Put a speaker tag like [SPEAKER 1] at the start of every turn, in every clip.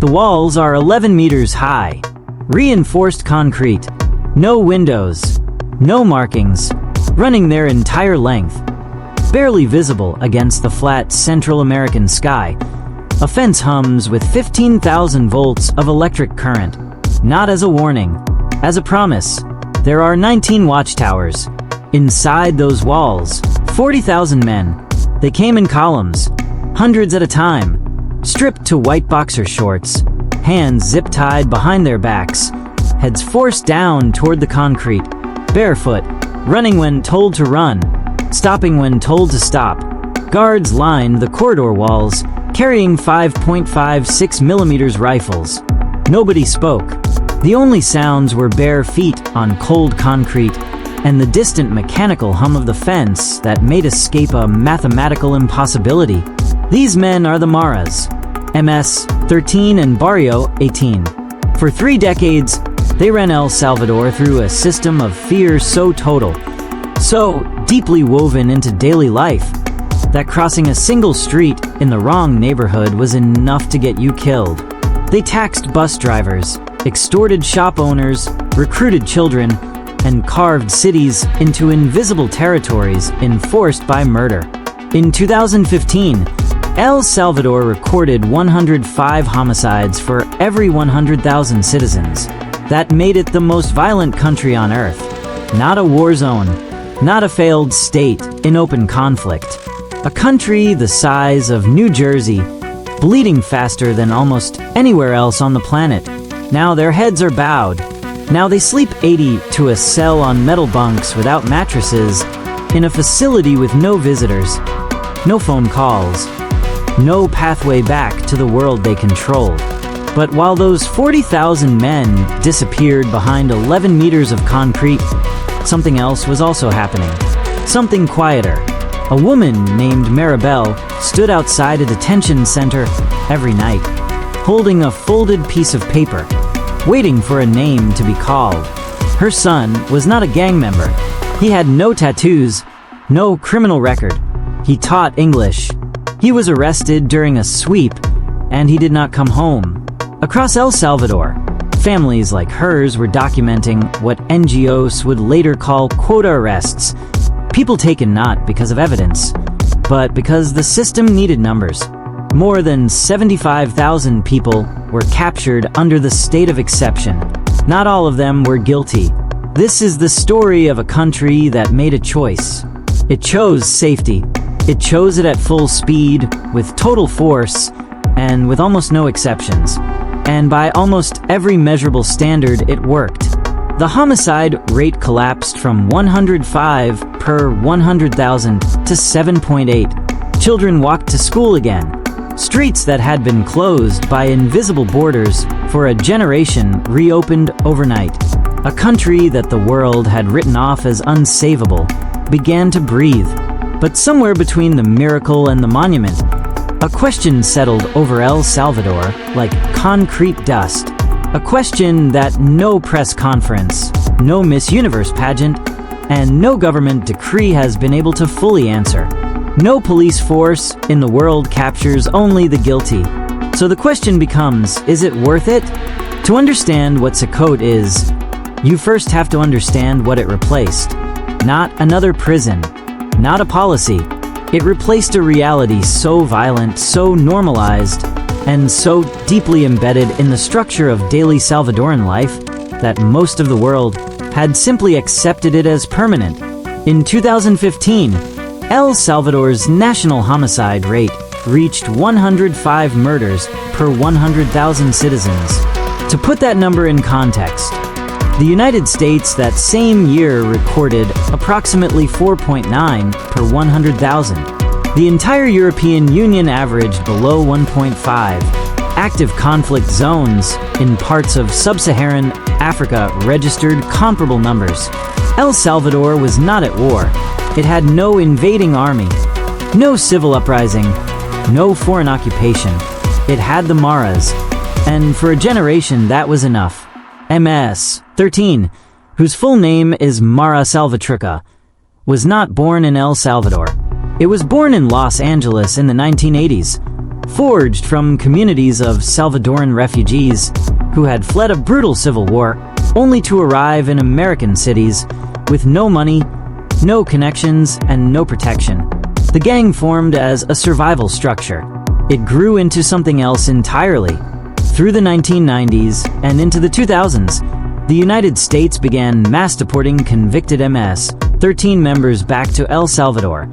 [SPEAKER 1] The walls are 11 meters high, reinforced concrete, no windows, no markings, running their entire length, barely visible against the flat Central American sky. A fence hums with 15,000 volts of electric current, not as a warning, as a promise. There are 19 watchtowers. Inside those walls, 40,000 men. They came in columns, hundreds at a time, stripped to white boxer shorts, hands zip-tied behind their backs, heads forced down toward the concrete, barefoot, running when told to run, stopping when told to stop. Guards lined the corridor walls, carrying 5.56 millimeters rifles. Nobody spoke. The only sounds were bare feet on cold concrete and the distant mechanical hum of the fence that made escape a mathematical impossibility. These men are the Maras, MS 13 and Barrio 18. For 3 decades, they ran El Salvador through a system of fear so total, so deeply woven into daily life, that crossing a single street in the wrong neighborhood was enough to get you killed. They taxed bus drivers, extorted shop owners, recruited children, and carved cities into invisible territories enforced by murder. In 2015, El Salvador recorded 105 homicides for every 100,000 citizens. That made it the most violent country on earth. Not a war zone, not a failed state in open conflict. A country the size of New Jersey, bleeding faster than almost anywhere else on the planet. Now their heads are bowed. Now they sleep 80 to a cell on metal bunks without mattresses, in a facility with no visitors, no phone calls, no pathway back to the world they controlled. But while those 40,000 men disappeared behind 11 meters of concrete, something else was also happening. Something quieter. A woman named Maribel stood outside a detention center every night, holding a folded piece of paper, waiting for a name to be called. Her son was not a gang member. He had no tattoos, no criminal record. He taught English. He was arrested during a sweep, and he did not come home. Across El Salvador, families like hers were documenting what NGOs would later call quota arrests, people taken not because of evidence, but because the system needed numbers. More than 75,000 people were captured under the state of exception. Not all of them were guilty. This is the story of a country that made a choice. It chose safety. It chose it at full speed, with total force, and with almost no exceptions. And by almost every measurable standard, it worked. The homicide rate collapsed from 105 per 100,000 to 7.8. Children walked to school again. Streets that had been closed by invisible borders for a generation reopened overnight. A country that the world had written off as unsavable began to breathe. But somewhere between the miracle and the monument, a question settled over El Salvador like concrete dust. A question that no press conference, no Miss Universe pageant, and no government decree has been able to fully answer. No police force in the world captures only the guilty. So the question becomes, is it worth it? To understand what CECOT is, you first have to understand what it replaced. Not another prison, not a policy. It replaced a reality so violent, so normalized, and so deeply embedded in the structure of daily Salvadoran life that most of the world had simply accepted it as permanent. In 2015, El Salvador's national homicide rate reached 105 murders per 100,000 citizens. To put that number in context, the United States that same year recorded approximately 4.9 per 100,000. The entire European Union averaged below 1.5. Active conflict zones in parts of sub-Saharan Africa registered comparable numbers. El Salvador was not at war. It had no invading army, no civil uprising, no foreign occupation. It had the Maras, and for a generation that was enough. MS 13, whose full name is Mara Salvatrucha, was not born in El Salvador. It was born in Los Angeles in the 1980s. forged from communities of Salvadoran refugees who had fled a brutal civil war only to arrive in American cities with no money, no connections, and no protection. The gang formed as a survival structure. It grew into something else entirely. Through the 1990s and into the 2000s, the United States began mass deporting convicted MS-13 members back to El Salvador,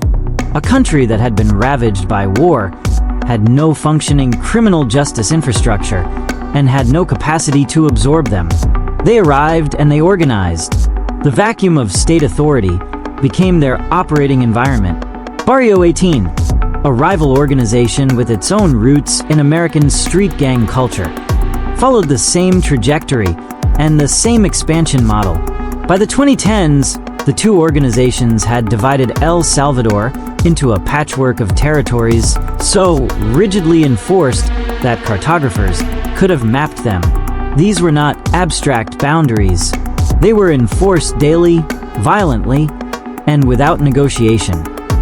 [SPEAKER 1] a country that had been ravaged by war, had no functioning criminal justice infrastructure, and had no capacity to absorb them. They arrived and they organized. The vacuum of state authority became their operating environment. Barrio 18, a rival organization with its own roots in American street gang culture, followed the same trajectory and the same expansion model. By the 2010s, the two organizations had divided El Salvador into a patchwork of territories so rigidly enforced that cartographers could have mapped them. These were not abstract boundaries. They were enforced daily, violently, and without negotiation.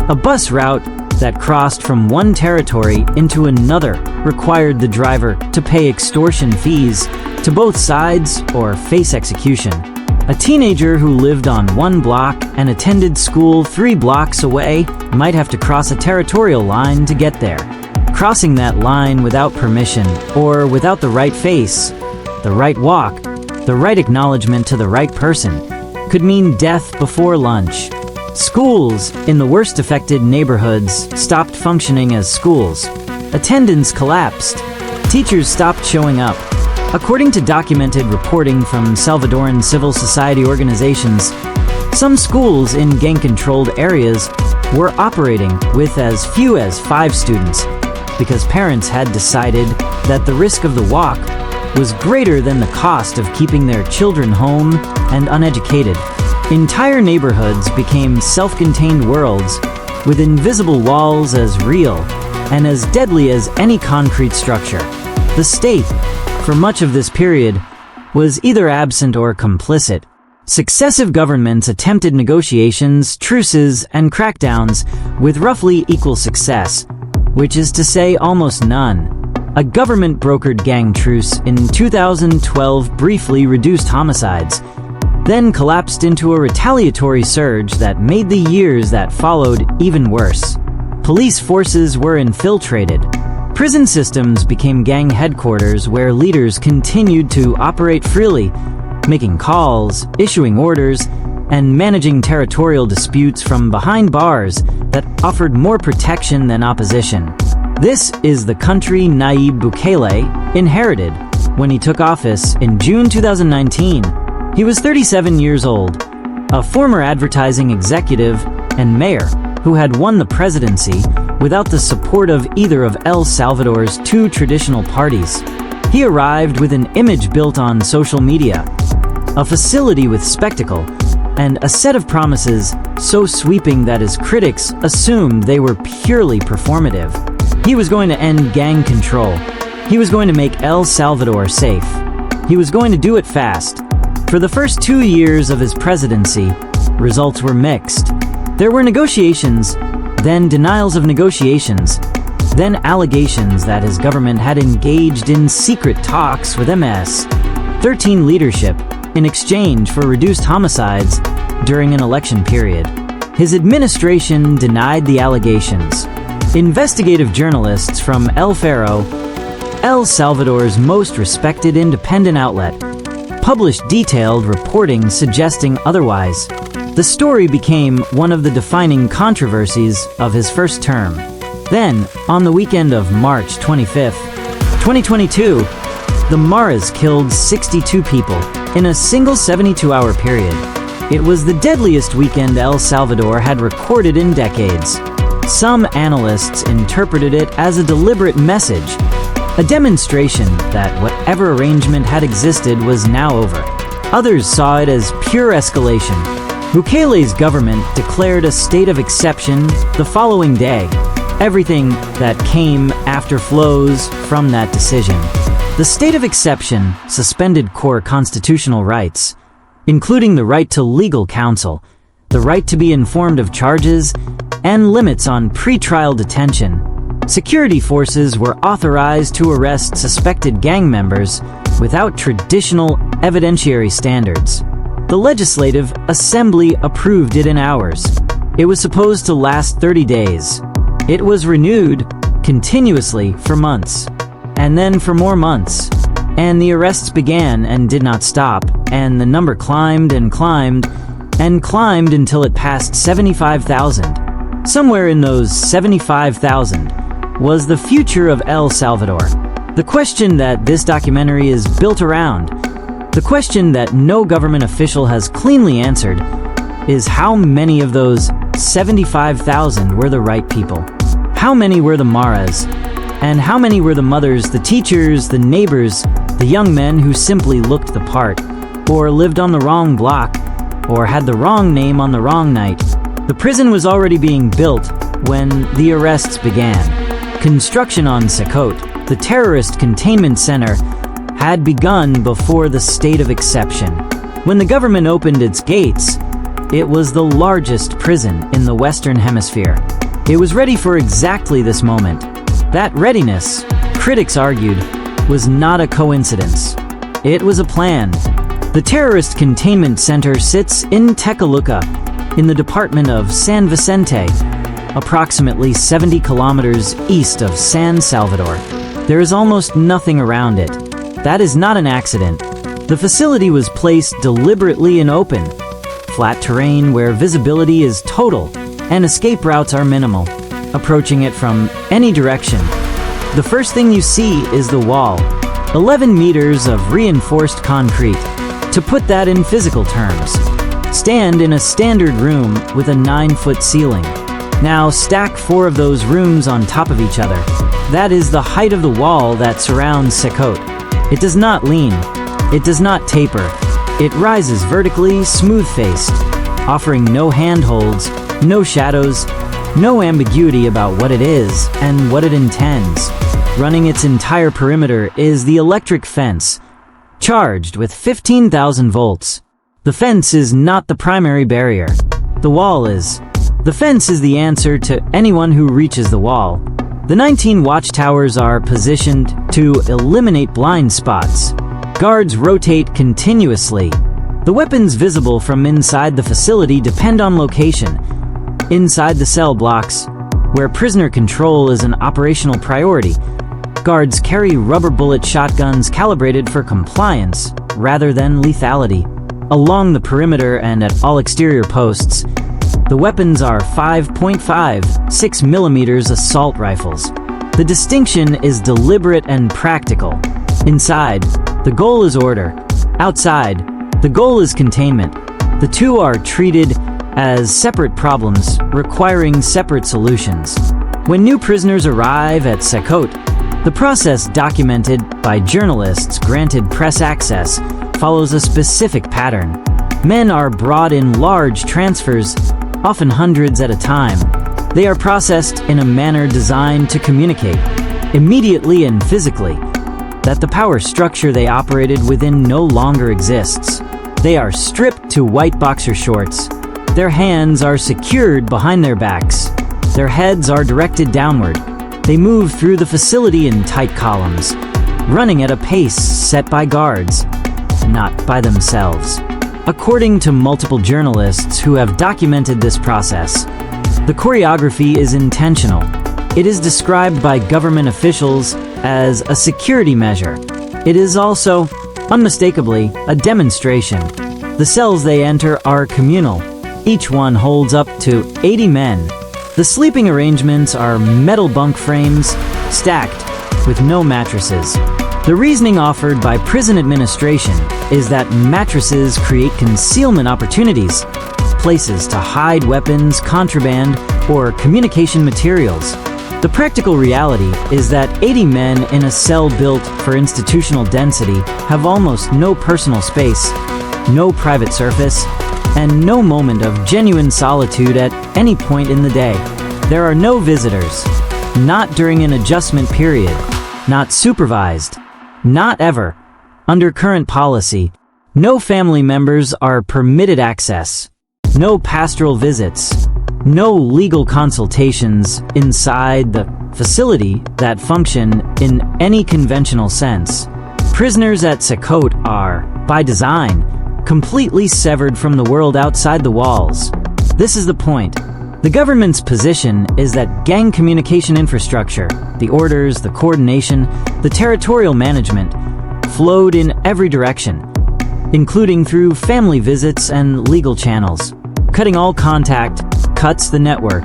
[SPEAKER 1] A bus route that crossed from one territory into another required the driver to pay extortion fees to both sides or face execution. A teenager who lived on one block and attended school 3 blocks away might have to cross a territorial line to get there. Crossing that line without permission or without the right face, the right walk, the right acknowledgement to the right person could mean death before lunch. Schools in the worst affected neighborhoods stopped functioning as schools. Attendance collapsed. Teachers stopped showing up. According to documented reporting from Salvadoran civil society organizations, some schools in gang-controlled areas were operating with as few as 5 students because parents had decided that the risk of the walk was greater than the cost of keeping their children home and uneducated. Entire neighborhoods became self-contained worlds with invisible walls as real and as deadly as any concrete structure. The state, for much of this period, was either absent or complicit. Successive governments attempted negotiations, truces, and crackdowns with roughly equal success, which is to say almost none. A government-brokered gang truce in 2012 briefly reduced homicides, then collapsed into a retaliatory surge that made the years that followed even worse. Police forces were infiltrated. Prison systems became gang headquarters where leaders continued to operate freely, making calls, issuing orders, and managing territorial disputes from behind bars that offered more protection than opposition. This is the country Nayib Bukele inherited when he took office in June 2019. He was 37 years old, a former advertising executive and mayor who had won the presidency without the support of either of El Salvador's 2 traditional parties. He arrived with an image built on social media, a facility with spectacle, and a set of promises so sweeping that his critics assumed they were purely performative. He was going to end gang control. He was going to make El Salvador safe. He was going to do it fast. For the first 2 years of his presidency, results were mixed. There were negotiations, then denials of negotiations, then allegations that his government had engaged in secret talks with MS-13 leadership in exchange for reduced homicides during an election period. His administration denied the allegations. Investigative journalists from El Faro, El Salvador's most respected independent outlet, published detailed reporting suggesting otherwise. The story became one of the defining controversies of his first term. Then, on the weekend of March 25, 2022, the Maras killed 62 people in a single 72-hour period. It was the deadliest weekend El Salvador had recorded in decades. Some analysts interpreted it as a deliberate message, a demonstration that whatever arrangement had existed was now over. Others saw it as pure escalation. Bukele's government declared a state of exception the following day. Everything that came after flows from that decision. The state of exception suspended core constitutional rights, including the right to legal counsel, the right to be informed of charges, and limits on pretrial detention. Security forces were authorized to arrest suspected gang members without traditional evidentiary standards. The Legislative Assembly approved it in hours. It was supposed to last 30 days. It was renewed continuously for months, and then for more months. And the arrests began and did not stop, and the number climbed and climbed and climbed until it passed 75,000. Somewhere in those 75,000 was the future of El Salvador. The question that this documentary is built around, the question that no government official has cleanly answered, is how many of those 75,000 were the right people? How many were the Maras? And how many were the mothers, the teachers, the neighbors, the young men who simply looked the part, or lived on the wrong block, or had the wrong name on the wrong night? The prison was already being built when the arrests began. Construction on CECOT, the terrorist containment center, had begun before the state of exception. When the government opened its gates, it was the largest prison in the Western Hemisphere. It was ready for exactly this moment. That readiness, critics argued, was not a coincidence. It was a plan. The terrorist containment center sits in Tecoluca, in the department of San Vicente, approximately 70 kilometers east of San Salvador. There is almost nothing around it. That is not an accident. The facility was placed deliberately in open, flat terrain where visibility is total and escape routes are minimal, approaching it from any direction. The first thing you see is the wall, 11 meters of reinforced concrete. To put that in physical terms, stand in a standard room with a 9-foot ceiling. Now stack 4 of those rooms on top of each other. That is the height of the wall that surrounds CECOT. It does not lean. It does not taper. It rises vertically, smooth-faced, offering no handholds, no shadows, no ambiguity about what it is and what it intends. Running its entire perimeter is the electric fence, charged with 15,000 volts. The fence is not the primary barrier. The wall is. The fence is the answer to anyone who reaches the wall. The 19 watchtowers are positioned to eliminate blind spots. Guards rotate continuously. The weapons visible from inside the facility depend on location. Inside the cell blocks, where prisoner control is an operational priority, guards carry rubber bullet shotguns calibrated for compliance rather than lethality. Along the perimeter and at all exterior posts, the weapons are 5.5, 6 millimeters assault rifles. The distinction is deliberate and practical. Inside, the goal is order. Outside, the goal is containment. The two are treated as separate problems requiring separate solutions. When new prisoners arrive at CECOT, the process documented by journalists granted press access follows a specific pattern. Men are brought in large transfers, often hundreds at a time. They are processed in a manner designed to communicate, immediately and physically, that the power structure they operated within no longer exists. They are stripped to white boxer shorts. Their hands are secured behind their backs. Their heads are directed downward. They move through the facility in tight columns, running at a pace set by guards, not by themselves. According to multiple journalists who have documented this process, the choreography is intentional. It is described by government officials as a security measure. It is also, unmistakably, a demonstration. The cells they enter are communal. Each one holds up to 80 men. The sleeping arrangements are metal bunk frames, stacked with no mattresses. The reasoning offered by prison administration is that mattresses create concealment opportunities, places to hide weapons, contraband, or communication materials. The practical reality is that 80 men in a cell built for institutional density have almost no personal space, no private surface, and no moment of genuine solitude at any point in the day. There are no visitors, not during an adjustment period, not supervised, not ever. Under current policy, no family members are permitted access, no pastoral visits, No legal consultations inside the facility that function in any conventional sense. Prisoners at CECOT are, by design, completely severed from the world outside the walls. This is the point. The government's position is that gang communication infrastructure, the orders, the coordination, the territorial management, flowed in every direction, including through family visits and legal channels. Cutting all contact cuts the network.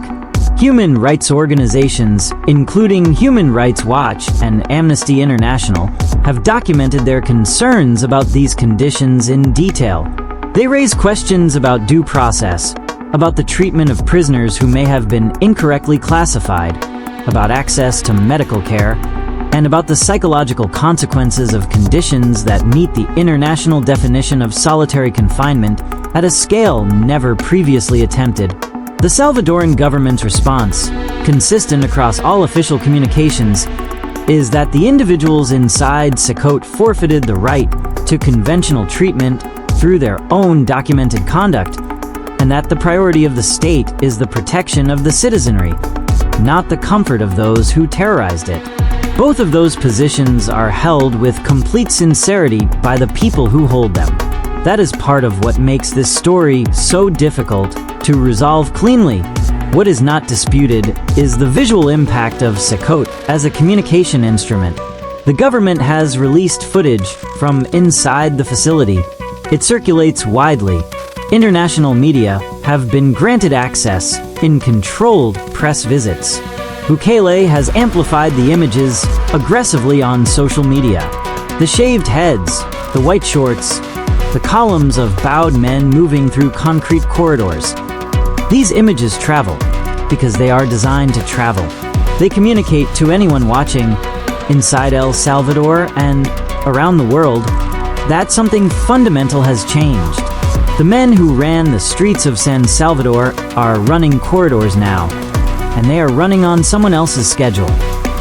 [SPEAKER 1] Human rights organizations, including Human Rights Watch and Amnesty International, have documented their concerns about these conditions in detail. They raise questions about due process, about the treatment of prisoners who may have been incorrectly classified, about access to medical care, and about the psychological consequences of conditions that meet the international definition of solitary confinement at a scale never previously attempted. The Salvadoran government's response, consistent across all official communications, is that the individuals inside CECOT forfeited the right to conventional treatment through their own documented conduct, and that the priority of the state is the protection of the citizenry, not the comfort of those who terrorized it. Both of those positions are held with complete sincerity by the people who hold them. That is part of what makes this story so difficult to resolve cleanly. What is not disputed is the visual impact of CECOT as a communication instrument. The government has released footage from inside the facility. It circulates widely. International media have been granted access in controlled press visits. Bukele has amplified the images aggressively on social media. The shaved heads, the white shorts, the columns of bowed men moving through concrete corridors. These images travel because they are designed to travel. They communicate to anyone watching inside El Salvador and around the world that something fundamental has changed. The men who ran the streets of San Salvador are running corridors now, and they are running on someone else's schedule.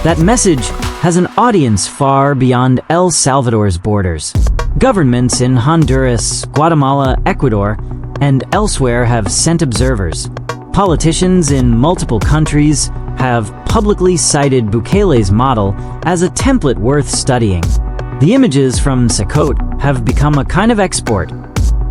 [SPEAKER 1] That message has an audience far beyond El Salvador's borders. Governments in Honduras, Guatemala, Ecuador, and elsewhere have sent observers. Politicians in multiple countries have publicly cited Bukele's model as a template worth studying. The images from CECOT have become a kind of export,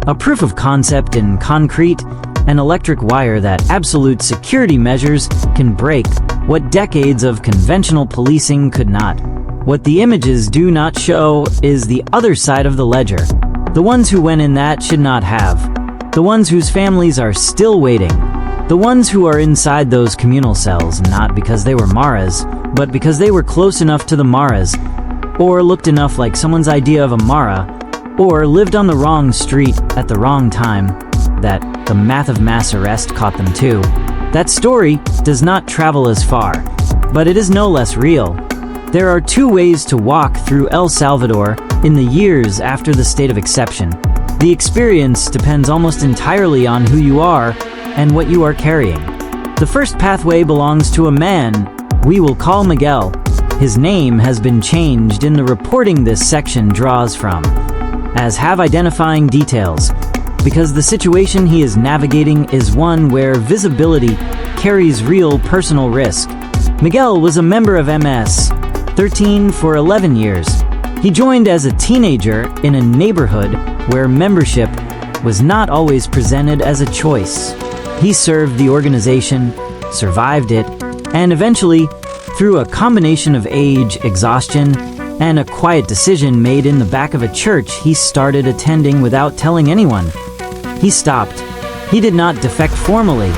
[SPEAKER 1] a proof of concept in concrete and electric wire that absolute security measures can break what decades of conventional policing could not. What the images do not show is the other side of the ledger. The ones who went in that should not have. The ones whose families are still waiting. The ones who are inside those communal cells, not because they were Maras, but because they were close enough to the Maras, or looked enough like someone's idea of a Mara, or lived on the wrong street at the wrong time, that the math of mass arrest caught them too. That story does not travel as far, but it is no less real. There are two ways to walk through El Salvador in the years after the state of exception. The experience depends almost entirely on who you are and what you are carrying. The first pathway belongs to a man we will call Miguel. His name has been changed in the reporting this section draws from, as have identifying details, because the situation he is navigating is one where visibility carries real personal risk. Miguel was a member of MS-13 for 11 years. He joined as a teenager in a neighborhood where membership was not always presented as a choice. He served the organization, survived it, and eventually, through a combination of age, exhaustion, and a quiet decision made in the back of a church he started attending without telling anyone. He stopped. He did not defect formally.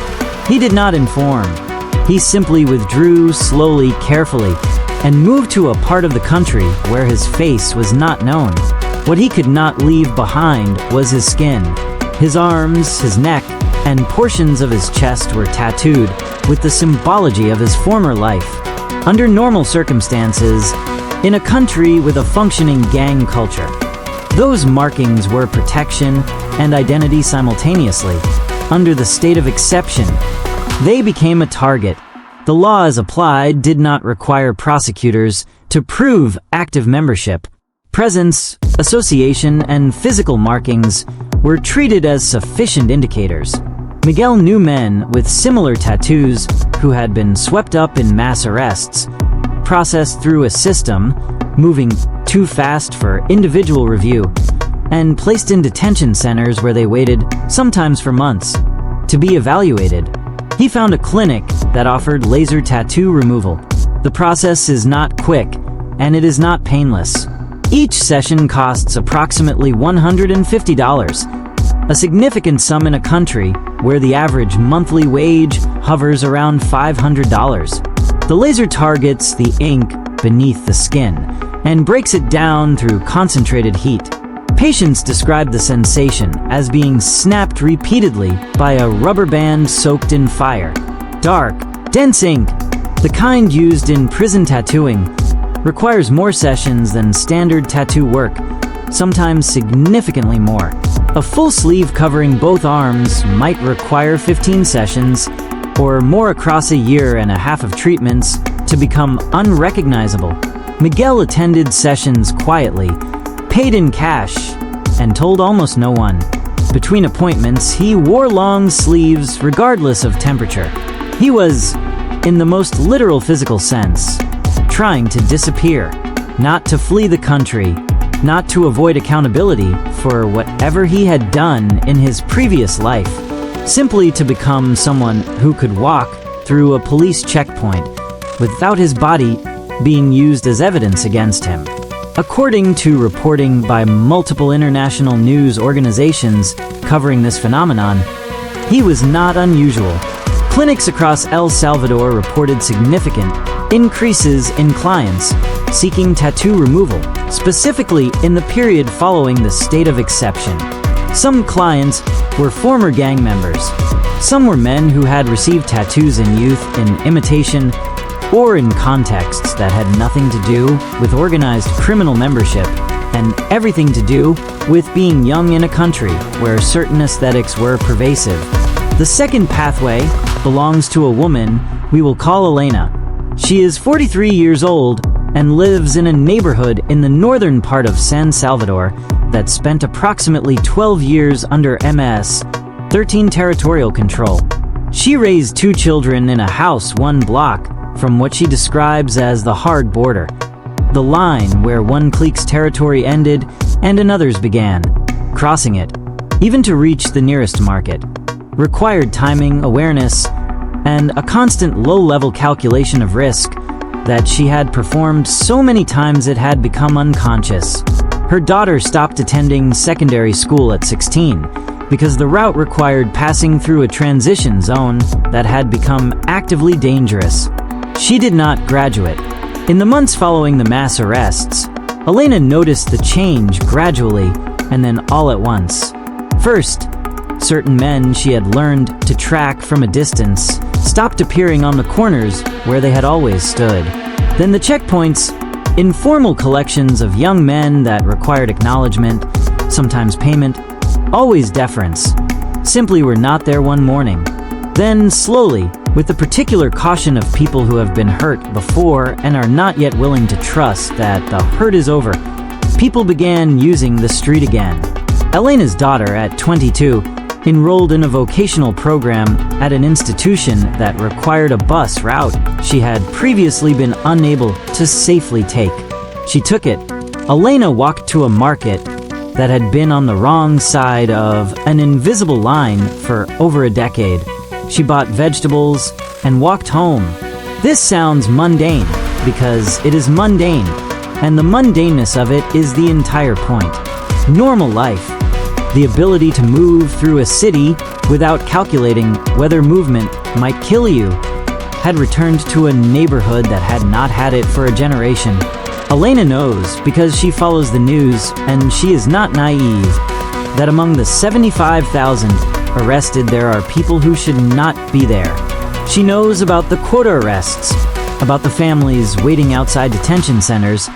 [SPEAKER 1] He did not inform. He simply withdrew slowly, carefully, and moved to a part of the country where his face was not known. What he could not leave behind was his skin. His arms, his neck, and portions of his chest were tattooed with the symbology of his former life. Under normal circumstances, in a country with a functioning gang culture, those markings were protection and identity simultaneously. Under the state of exception, they became a target. The law as applied did not require prosecutors to prove active membership. Presence, association, and physical markings were treated as sufficient indicators. Miguel knew men with similar tattoos who had been swept up in mass arrests, processed through a system, moving too fast for individual review, and placed in detention centers where they waited, sometimes for months, to be evaluated. He found a clinic that offered laser tattoo removal. The process is not quick, and it is not painless. Each session costs approximately $150, a significant sum in a country where the average monthly wage hovers around $500. The laser targets the ink beneath the skin and breaks it down through concentrated heat. Patients describe the sensation as being snapped repeatedly by a rubber band soaked in fire. Dark, dense ink, the kind used in prison tattooing, requires more sessions than standard tattoo work, sometimes significantly more. A full sleeve covering both arms might require 15 sessions, or more across a year and a half of treatments to become unrecognizable. Miguel attended sessions quietly, paid in cash, and told almost no one. Between appointments, he wore long sleeves regardless of temperature. He was, in the most literal physical sense, trying to disappear, not to flee the country, not to avoid accountability for whatever he had done in his previous life, simply to become someone who could walk through a police checkpoint without his body being used as evidence against him. According to reporting by multiple international news organizations covering this phenomenon, he was not unusual. Clinics across El Salvador reported significant increases in clients seeking tattoo removal, specifically in the period following the state of exception. Some clients were former gang members. Some were men who had received tattoos in youth in imitation or in contexts that had nothing to do with organized criminal membership and everything to do with being young in a country where certain aesthetics were pervasive. The second pathway belongs to a woman we will call Elena. She is 43 years old and lives in a neighborhood in the northern part of San Salvador that spent approximately 12 years under MS-13 territorial control. She raised 2 children in a house 1 block from what she describes as the hard border, the line where one clique's territory ended and another's began. Crossing it, even to reach the nearest market, required timing, awareness, and a constant low-level calculation of risk that she had performed so many times it had become unconscious. Her daughter stopped attending secondary school at 16 because the route required passing through a transition zone that had become actively dangerous. She did not graduate. In the months following the mass arrests, Elena noticed the change gradually and then all at once. First, certain men she had learned to track from a distance stopped appearing on the corners where they had always stood. Then the checkpoints, informal collections of young men that required acknowledgement, sometimes payment, always deference, simply were not there one morning. Then, slowly, with the particular caution of people who have been hurt before and are not yet willing to trust that the hurt is over, people began using the street again. Elena's daughter, at 22, enrolled in a vocational program at an institution that required a bus route she had previously been unable to safely take. She took it. Elena walked to a market that had been on the wrong side of an invisible line for over a decade. She bought vegetables and walked home. This sounds mundane because it is mundane, and the mundaneness of it is the entire point. Normal life, the ability to move through a city without calculating whether movement might kill you, had returned to a neighborhood that had not had it for a generation. Elena knows, because she follows the news, and she is not naive, that among the 75,000 arrested there are people who should not be there. She knows about the quota arrests, about the families waiting outside detention centers,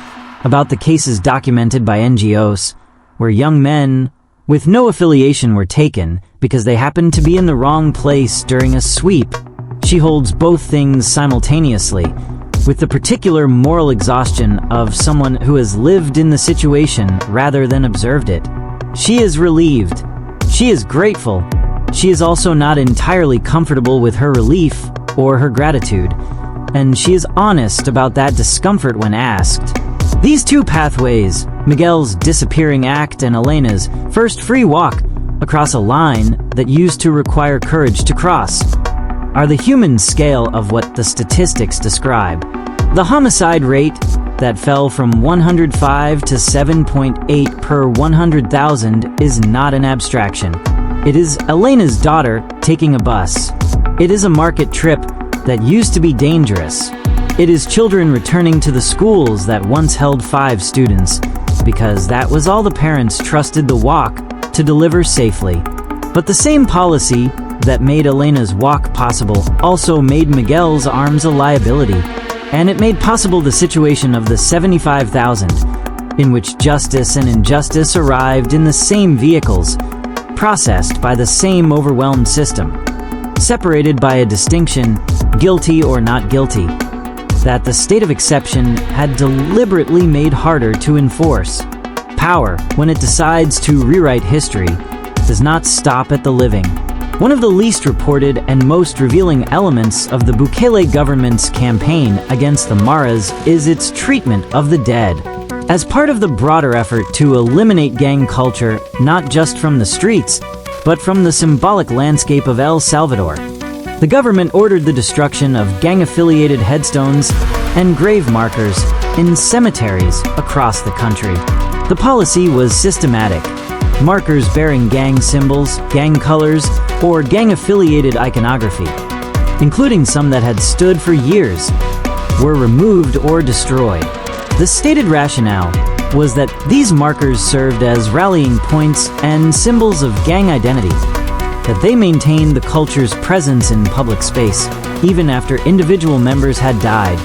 [SPEAKER 1] about the cases documented by NGOs, where young men with no affiliation were taken because they happened to be in the wrong place during a sweep. She holds both things simultaneously, with the particular moral exhaustion of someone who has lived in the situation rather than observed it. She is relieved. She is grateful. She is also not entirely comfortable with her relief or her gratitude, and she is honest about that discomfort when asked. These two pathways, Miguel's disappearing act and Elena's first free walk across a line that used to require courage to cross, are the human scale of what the statistics describe. The homicide rate that fell from 105 to 7.8 per 100,000 is not an abstraction. It is Elena's daughter taking a bus. It is a market trip that used to be dangerous. It is children returning to the schools that once held 5 students, because that was all the parents trusted the walk to deliver safely. But the same policy that made Elena's walk possible also made Miguel's arms a liability, and it made possible the situation of the 75,000, in which justice and injustice arrived in the same vehicles, processed by the same overwhelmed system, separated by a distinction, guilty or not guilty, that the state of exception had deliberately made harder to enforce. Power, when it decides to rewrite history, does not stop at the living. One of the least reported and most revealing elements of the Bukele government's campaign against the Maras is its treatment of the dead. As part of the broader effort to eliminate gang culture not just from the streets, but from the symbolic landscape of El Salvador, the government ordered the destruction of gang-affiliated headstones and grave markers in cemeteries across the country. The policy was systematic. Markers bearing gang symbols, gang colors, or gang-affiliated iconography, including some that had stood for years, were removed or destroyed. The stated rationale was that these markers served as rallying points and symbols of gang identity, that they maintained the culture's presence in public space, even after individual members had died,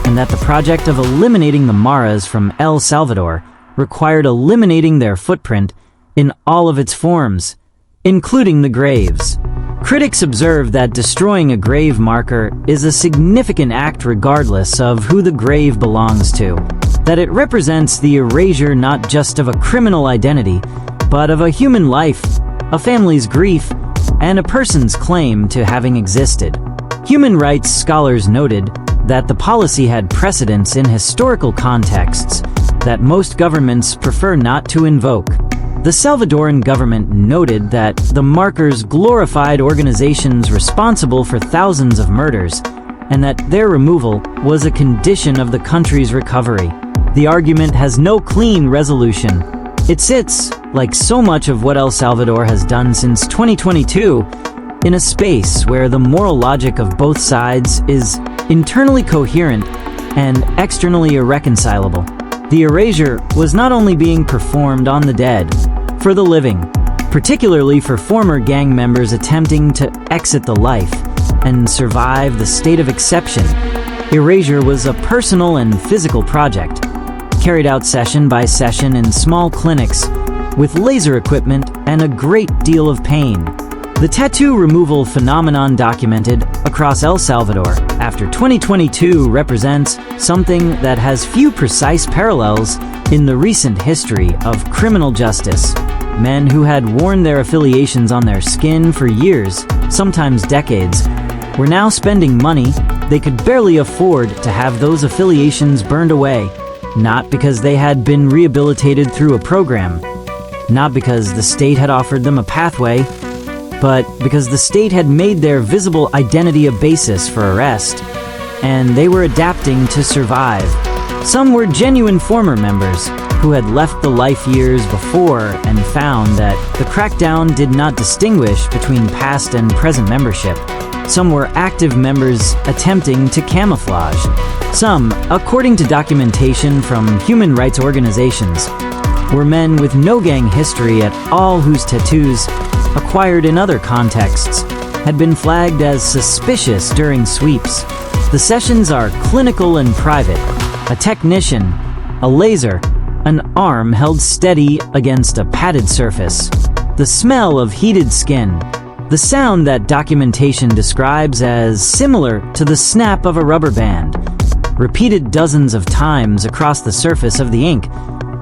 [SPEAKER 1] and that the project of eliminating the Maras from El Salvador required eliminating their footprint in all of its forms, including the graves. Critics observe that destroying a grave marker is a significant act regardless of who the grave belongs to, that it represents the erasure not just of a criminal identity, but of a human life, a family's grief, and a person's claim to having existed. Human rights scholars noted that the policy had precedence in historical contexts that most governments prefer not to invoke. The Salvadoran government noted that the markers glorified organizations responsible for thousands of murders, and that their removal was a condition of the country's recovery. The argument has no clean resolution. It sits, like so much of what El Salvador has done since 2022, in a space where the moral logic of both sides is internally coherent and externally irreconcilable. The erasure was not only being performed on the dead, for the living, particularly for former gang members attempting to exit the life and survive the state of exception. Erasure was a personal and physical project, carried out session by session in small clinics with laser equipment and a great deal of pain. The tattoo removal phenomenon documented across El Salvador after 2022 represents something that has few precise parallels in the recent history of criminal justice. Men who had worn their affiliations on their skin for years, sometimes decades, were now spending money they could barely afford to have those affiliations burned away, not because they had been rehabilitated through a program, not because the state had offered them a pathway, but because the state had made their visible identity a basis for arrest, and they were adapting to survive. Some were genuine former members who had left the life years before and found that the crackdown did not distinguish between past and present membership. Some were active members attempting to camouflage. Some, according to documentation from human rights organizations, were men with no gang history at all whose tattoos, acquired in other contexts, had been flagged as suspicious during sweeps. The sessions are clinical and private. A technician, a laser, an arm held steady against a padded surface, the smell of heated skin, the sound that documentation describes as similar to the snap of a rubber band, repeated dozens of times across the surface of the ink,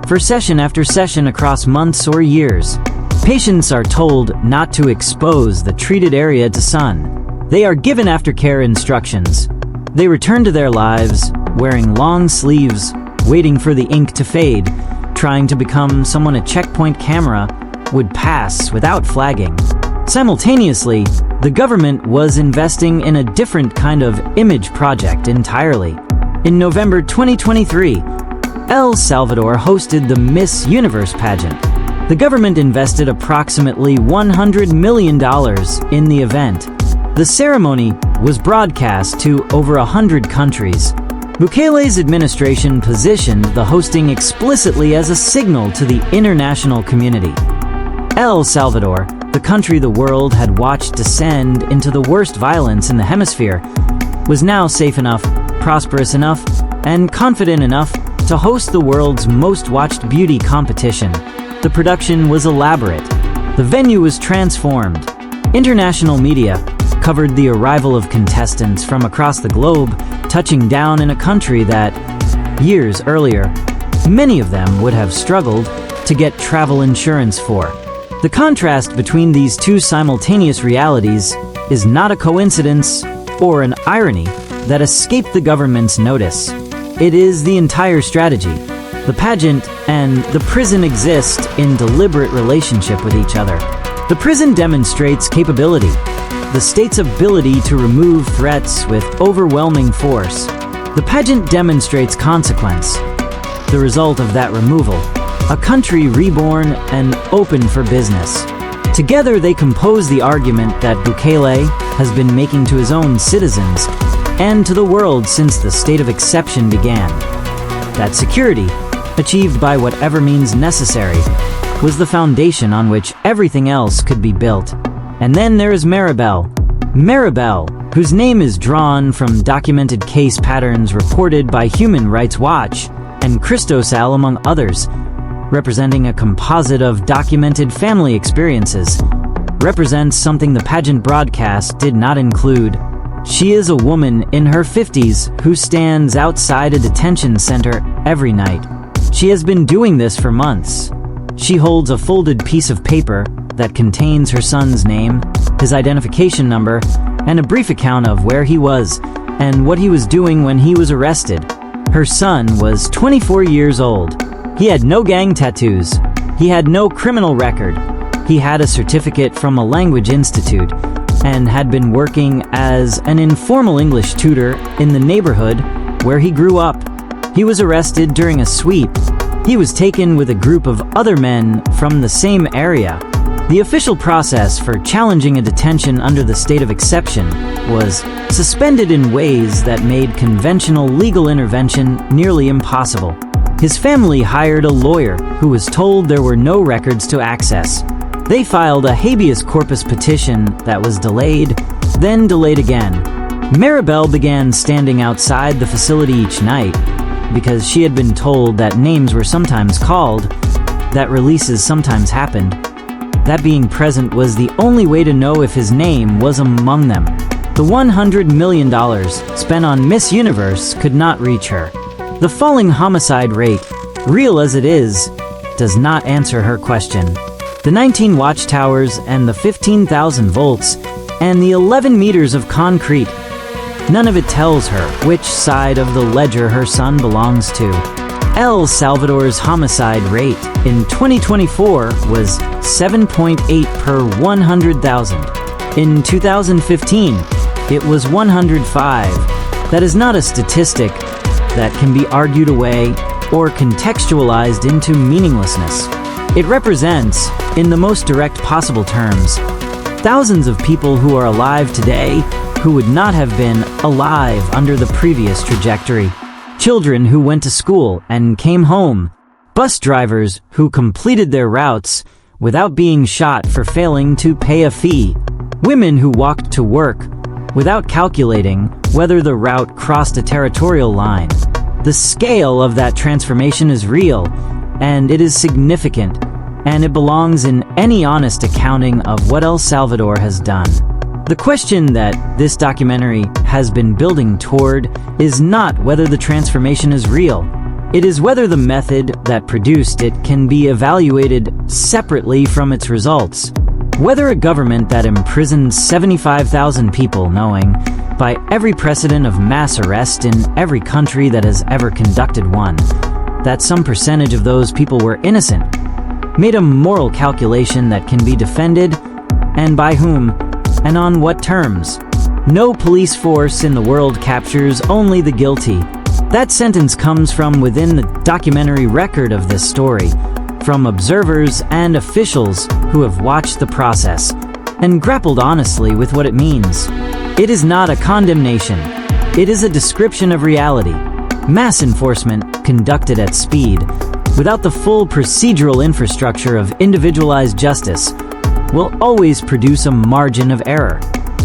[SPEAKER 1] for session after session across months or years. Patients are told not to expose the treated area to sun. They are given aftercare instructions. They return to their lives, wearing long sleeves, waiting for the ink to fade, trying to become someone a checkpoint camera would pass without flagging. Simultaneously, the government was investing in a different kind of image project entirely. In November 2023, El Salvador hosted the Miss Universe pageant. The government invested approximately $100 million in the event. The ceremony was broadcast to over 100 countries. Bukele's administration positioned the hosting explicitly as a signal to the international community. El Salvador, the country the world had watched descend into the worst violence in the hemisphere, was now safe enough, prosperous enough, and confident enough to host the world's most watched beauty competition. The production was elaborate. The venue was transformed. International media covered the arrival of contestants from across the globe, touching down in a country that, years earlier, many of them would have struggled to get travel insurance for. The contrast between these two simultaneous realities is not a coincidence or an irony that escaped the government's notice. It is the entire strategy. The pageant and the prison exist in deliberate relationship with each other. The prison demonstrates capability, the state's ability to remove threats with overwhelming force. The pageant demonstrates consequence, the result of that removal, a country reborn and open for business. Together they compose the argument that Bukele has been making to his own citizens and to the world since the state of exception began. That security, achieved by whatever means necessary, was the foundation on which everything else could be built. And then there is Maribel, whose name is drawn from documented case patterns reported by Human Rights Watch, and Cristosal among others, representing a composite of documented family experiences, represents something the pageant broadcast did not include. She is a woman in her 50s who stands outside a detention center every night. She has been doing this for months. She holds a folded piece of paper that contains her son's name, his identification number, and a brief account of where he was and what he was doing when he was arrested. Her son was 24 years old. He had no gang tattoos. He had no criminal record. He had a certificate from a language institute and had been working as an informal English tutor in the neighborhood where he grew up. He was arrested during a sweep. He was taken with a group of other men from the same area. The official process for challenging a detention under the state of exception was suspended in ways that made conventional legal intervention nearly impossible. His family hired a lawyer who was told there were no records to access. They filed a habeas corpus petition that was delayed, then delayed again. Maribel began standing outside the facility each night because she had been told that names were sometimes called, that releases sometimes happened. That being present was the only way to know if his name was among them. The $100 million spent on Miss Universe could not reach her. The falling homicide rate, real as it is, does not answer her question. The 19 watchtowers and the 15,000 volts and the 11 meters of concrete, none of it tells her which side of the ledger her son belongs to. El Salvador's homicide rate in 2024 was 7.8 per 100,000. In 2015, it was 105. That is not a statistic that can be argued away or contextualized into meaninglessness. It represents, in the most direct possible terms, thousands of people who are alive today who would not have been alive under the previous trajectory. Children who went to school and came home. Bus drivers who completed their routes without being shot for failing to pay a fee. Women who walked to work without calculating whether the route crossed a territorial line. The scale of that transformation is real, and it is significant, and it belongs in any honest accounting of what El Salvador has done. The question that this documentary has been building toward is not whether the transformation is real. It is whether the method that produced it can be evaluated separately from its results. Whether a government that imprisoned 75,000 people, knowing, by every precedent of mass arrest in every country that has ever conducted one, that some percentage of those people were innocent, made a moral calculation that can be defended, and by whom, and on what terms. No police force in the world captures only the guilty. That sentence comes from within the documentary record of this story, from observers and officials who have watched the process and grappled honestly with what it means. It is not a condemnation. It is a description of reality. Mass enforcement conducted at speed, without the full procedural infrastructure of individualized justice, will always produce a margin of error.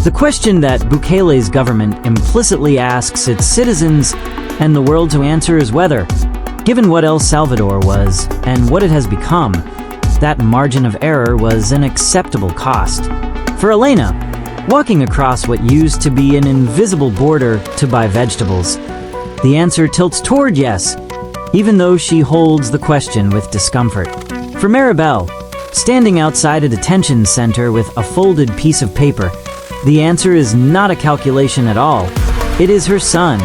[SPEAKER 1] The question that Bukele's government implicitly asks its citizens and the world to answer is whether, given what El Salvador was and what it has become, that margin of error was an acceptable cost. For Elena, walking across what used to be an invisible border to buy vegetables, the answer tilts toward yes, even though she holds the question with discomfort. For Maribel, standing outside a detention center with a folded piece of paper, the answer is not a calculation at all. It is her son.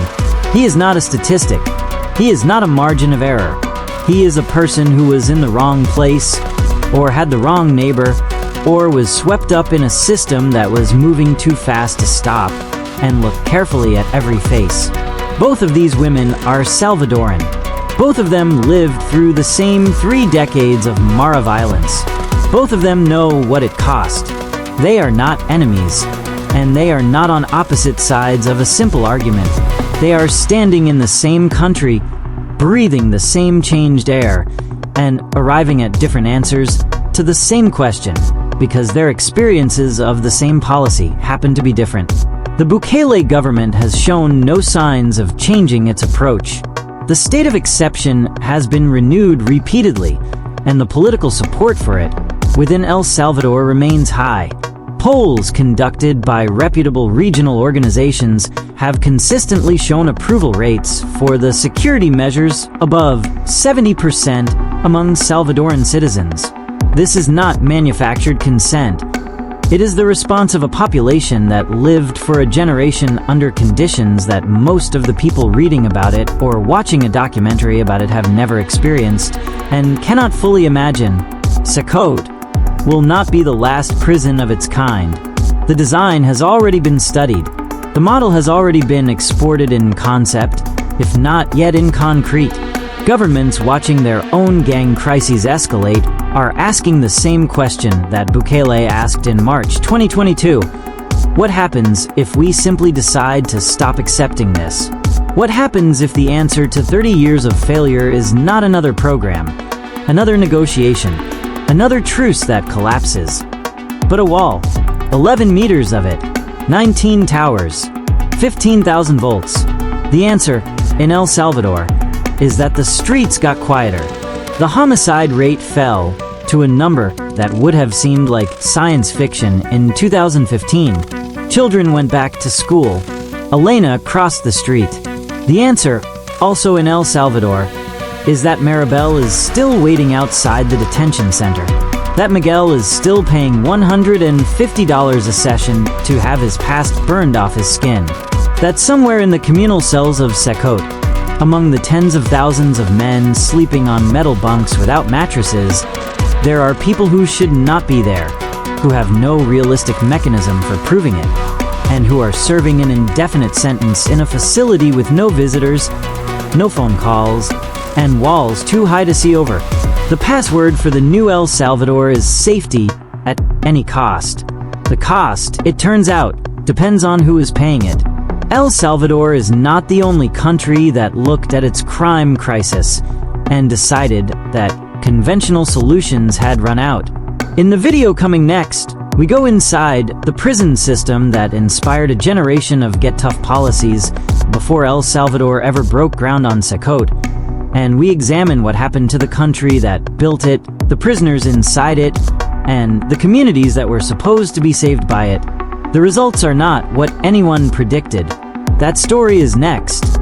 [SPEAKER 1] He is not a statistic. He is not a margin of error. He is a person who was in the wrong place, or had the wrong neighbor, or was swept up in a system that was moving too fast to stop, and look carefully at every face. Both of these women are Salvadoran. Both of them lived through the same 3 decades of Mara violence. Both of them know what it cost. They are not enemies, and they are not on opposite sides of a simple argument. They are standing in the same country, breathing the same changed air, and arriving at different answers to the same question, because their experiences of the same policy happen to be different. The Bukele government has shown no signs of changing its approach. The state of exception has been renewed repeatedly, and the political support for it within El Salvador remains high. Polls conducted by reputable regional organizations have consistently shown approval rates for the security measures above 70% among Salvadoran citizens. This is not manufactured consent. It is the response of a population that lived for a generation under conditions that most of the people reading about it or watching a documentary about it have never experienced and cannot fully imagine. CECOT will not be the last prison of its kind. The design has already been studied. The model has already been exported in concept, if not yet in concrete. Governments watching their own gang crises escalate are asking the same question that Bukele asked in March 2022. What happens if we simply decide to stop accepting this? What happens if the answer to 30 years of failure is not another program, another negotiation, another truce that collapses, but a wall, 11 meters of it, 19 towers, 15,000 volts? The answer, in El Salvador, is that the streets got quieter. The homicide rate fell to a number that would have seemed like science fiction in 2015. Children went back to school. Elena crossed the street. The answer, also in El Salvador, is that Maribel is still waiting outside the detention center. That Miguel is still paying $150 a session to have his past burned off his skin. That somewhere in the communal cells of CECOT, among the tens of thousands of men sleeping on metal bunks without mattresses, there are people who should not be there, who have no realistic mechanism for proving it, and who are serving an indefinite sentence in a facility with no visitors, no phone calls, and walls too high to see over. The password for the new El Salvador is safety at any cost. The cost, it turns out, depends on who is paying it. El Salvador is not the only country that looked at its crime crisis and decided that conventional solutions had run out. In the video coming next, we go inside the prison system that inspired a generation of get tough policies before El Salvador ever broke ground on CECOT, and we examine what happened to the country that built it, the prisoners inside it, and the communities that were supposed to be saved by it. The results are not what anyone predicted. That story is next.